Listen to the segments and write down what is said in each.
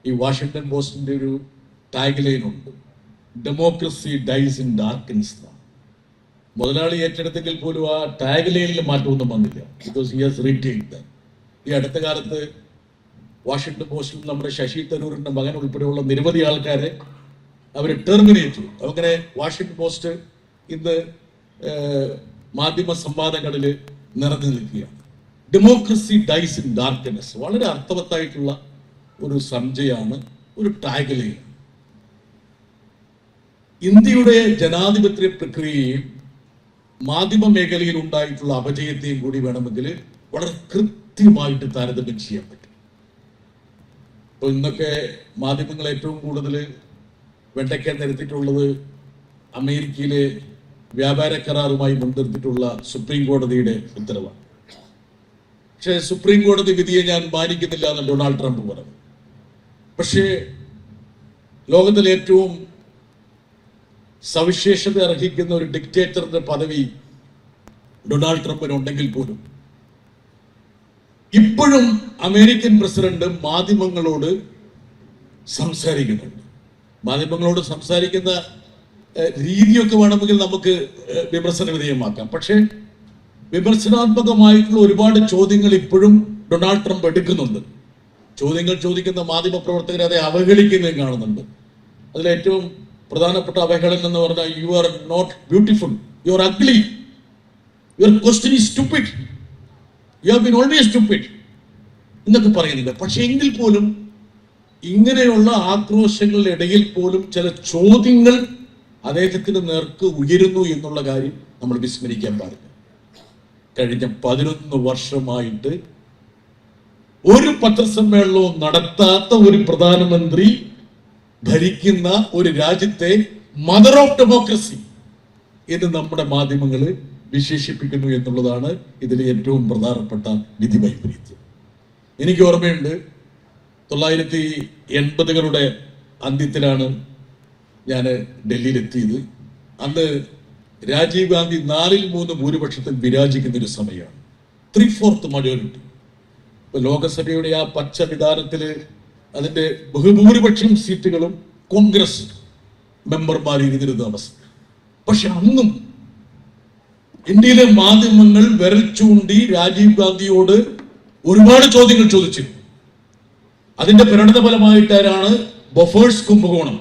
ഈ വാഷിംഗ്ടൺ പോസ്റ്റിന്റെ ഒരു ടാഗ് ലൈൻ ഉണ്ട്, ഡെമോക്രസി ഡൈസ് ഇൻ ഡാർക്കൻസ്. മുതലാളി ഏറ്റെടുത്തെങ്കിൽ പോലും ആ ടാഗ് ലൈനിൽ മാറ്റമൊന്നും വന്നില്ല, because he has retained that. ഈ അടുത്ത കാലത്ത് വാഷിംഗ്ടൺ പോസ്റ്റിൽ നമ്മുടെ ശശി തരൂരിന്റെ മകൻ ഉൾപ്പെടെയുള്ള നിരവധി ആൾക്കാരെ അവർ ടെർമിനേറ്റ് ചെയ്തു. അങ്ങനെ വാഷിംഗ്ടൺ പോസ്റ്റ് ഇന്ന് മാധ്യമ സംവാദങ്ങളിൽ നിറഞ്ഞു നിൽക്കുകയാണ്. ഡെമോക്രസി ഡൈസ് ഇൻ ഡാർക്ക്നെസ് വളരെ അർത്ഥവത്തായിട്ടുള്ള ഒരു സംജയാണ്, ഒരു ടാഗ് ലൈൻ. ഇന്ത്യയുടെ ജനാധിപത്യ പ്രക്രിയയും മാധ്യമ മേഖലയിൽ ഉണ്ടായിട്ടുള്ള അപജയത്തെയും കൂടി വേണമെങ്കിൽ വളരെ കൃത്യമായിട്ട് താരതമ്യം ചെയ്യാൻ പറ്റും. ഇപ്പോൾ ഇന്നൊക്കെ മാധ്യമങ്ങൾ ഏറ്റവും കൂടുതൽ വെണ്ടയ്ക്കാൻ നിരത്തിയിട്ടുള്ളത് അമേരിക്കയിലെ വ്യാപാര കരാറുമായി മുൻനിർത്തിയിട്ടുള്ള സുപ്രീം കോടതിയുടെ ഉത്തരവാണ്. പക്ഷേ സുപ്രീം കോടതി വിധിയെ ഞാൻ മാനിക്കുന്നില്ല എന്ന് ഡൊണാൾഡ് ട്രംപ് പറഞ്ഞു. പക്ഷേ ലോകത്തിലെ ഏറ്റവും സവിശേഷത അർഹിക്കുന്ന ഒരു ഡിക്റ്റേറ്ററിന്റെ പദവി ഡൊണാൾഡ് ട്രംപിനുണ്ടെങ്കിൽ പോലും ഇപ്പോഴും അമേരിക്കൻ പ്രസിഡന്റ് മാധ്യമങ്ങളോട് സംസാരിക്കുന്നുണ്ട്. മാധ്യമങ്ങളോട് സംസാരിക്കുന്ന രീതിയൊക്കെ വേണമെങ്കിൽ നമുക്ക് വിമർശന വിധേയമാക്കാം. പക്ഷേ വിമർശനാത്മകമായിട്ടുള്ള ഒരുപാട് ചോദ്യങ്ങൾ ഇപ്പോഴും ഡൊണാൾഡ് ട്രംപ് എടുക്കുന്നുണ്ട്. ചോദ്യങ്ങൾ ചോദിക്കുന്ന മാധ്യമ പ്രവർത്തകരെ அதை അവഹേളിക്കുന്നതും കാണുന്നുണ്ട്. അതിലേറ്റവും പ്രധാനപ്പെട്ട അവഹേളനം എന്ന് പറഞ്ഞാൽ, you are not beautiful, you are ugly, your question is stupid, you have been always stupid എന്നൊക്കെ പറയുന്നില്ല. പക്ഷെ എങ്കിൽ പോലും ഇങ്ങനെയുള്ള ആക്രോശങ്ങളുടെ ഇടയിൽ പോലും ചില ചോദ്യങ്ങൾ അദ്ദേഹത്തിന് നേർക്ക് ഉയരുന്നു എന്നുള്ള കാര്യം നമ്മൾ വിസ്മരിക്കാൻ പാടില്ല. കഴിഞ്ഞ 11 വർഷമായിട്ട് ഒരു പത്രസമ്മേളനവും നടത്താത്ത ഒരു പ്രധാനമന്ത്രി ഭരിക്കുന്ന ഒരു രാജ്യത്തെ മദർ ഓഫ് ഡെമോക്രസി എന്ന് നമ്മുടെ മാധ്യമങ്ങൾ വിശേഷിപ്പിക്കുന്നു എന്നുള്ളതാണ് ഇതിലെ ഏറ്റവും പ്രധാനപ്പെട്ട വിധി വൈപരീത്യം. എനിക്ക് ഓർമ്മയുണ്ട്, 1980കളുടെ അന്ത്യത്തിലാണ് ഞാൻ ഡൽഹിയിലെത്തിയത്. അന്ന് രാജീവ് ഗാന്ധി 4/3 ഭൂരിപക്ഷത്തിൽ വിരാജിക്കുന്ന ഒരു സമയമാണ്, 3/4 മജോറിറ്റി. ഇപ്പൊ ലോകസഭയുടെ ആ പച്ച വിധാനത്തില് അതിന്റെ ബഹുഭൂരിപക്ഷം സീറ്റുകളും കോൺഗ്രസ് മെമ്പർമാർ ഇരുന്നിരുന്ന അവസ്ഥ. പക്ഷെ അന്നും ഇന്ത്യയിലെ മാധ്യമങ്ങൾ വിരൽ ചൂണ്ടി രാജീവ് ഗാന്ധിയോട് ഒരുപാട് ചോദ്യങ്ങൾ ചോദിച്ചിരുന്നു. അതിന്റെ പരിണതഫലമായിട്ടാണ് ബൊഫേഴ്സ് കുംഭകോണം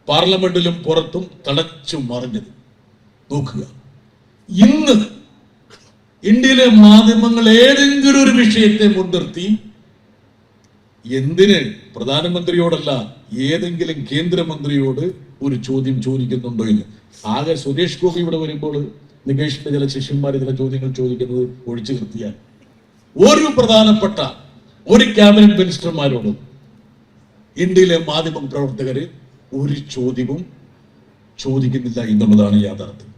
പാർലമെന്റിലും പുറത്തും തളച്ചു മറിഞ്ഞത്. നോക്കുക, ഇന്ന് ഇന്ത്യയിലെ മാധ്യമങ്ങൾ ഏതെങ്കിലും ഒരു വിഷയത്തെ മുൻനിർത്തി, എന്തിന് പ്രധാനമന്ത്രിയോടല്ല ഏതെങ്കിലും കേന്ദ്രമന്ത്രിയോട് ഒരു ചോദ്യം ചോദിക്കുന്നുണ്ടോ എന്ന്. ആകെ സുരേഷ് ഗോപി ഇവിടെ വരുമ്പോൾ നികേഷിന്റെ ചില ശിഷ്യന്മാർ ചില ചോദ്യങ്ങൾ ചോദിക്കുന്നത് ഒഴിച്ചു നിർത്തിയാൽ ഒരു പ്രധാനപ്പെട്ട ഒരു ക്യാബിനറ്റ് മിനിസ്റ്റർമാരോടും ഇന്ത്യയിലെ മാധ്യമ പ്രവർത്തകര് ഒരു ചോദ്യവും ചോദിക്കുന്നില്ല എന്നുള്ളതാണ് യാഥാർത്ഥ്യം.